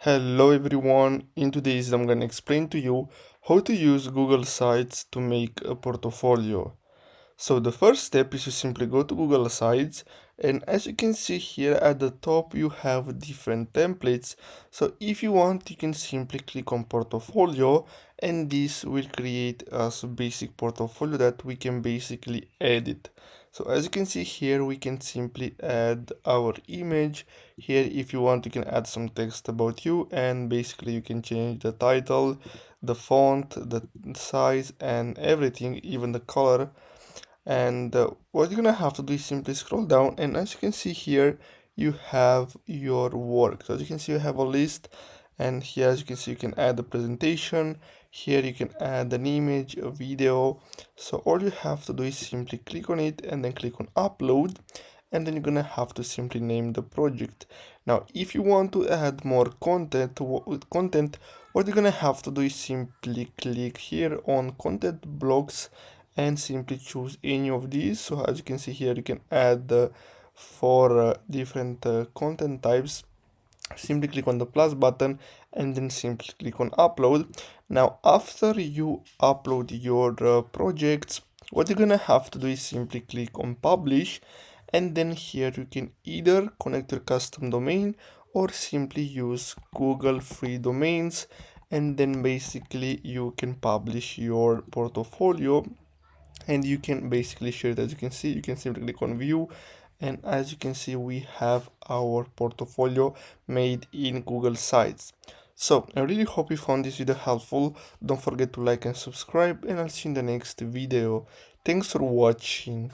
Hello everyone, in today's I'm gonna explain to you how to use Google Sites to make a portfolio. So the first step is to simply go to Google Sites, and as you can see here at the top you have different templates. So if you want you can simply click on portfolio, and this will create us a basic portfolio that we can basically edit. So as you can see here we can simply add our image. Here if you want you can add some text about you, and basically you can change the title, the font, the size and everything, even the color. And what you're gonna have to do is simply scroll down, and as you can see here you have your work. So as you can see you have a list, and here as you can see you can add a presentation. Here you can add an image, a video. So all you have to do is simply click on it and then click on upload, and then you're gonna have to simply name the project. Now if you want to add more content, what you're gonna have to do is simply click here on content blocks and simply choose any of these. So as you can see here you can add four different content types. Simply click on the plus button and then simply click on upload. Now after you upload your projects, what you're gonna have to do is simply click on publish, and then here you can either connect your custom domain or simply use Google free domains, and then basically you can publish your portfolio and you can basically share it. As you can see you can simply click on view, and as you can see we have our portfolio made in Google Sites. So I really hope you found this video helpful. Don't forget to like and subscribe, and I'll see you in the next video. Thanks for watching.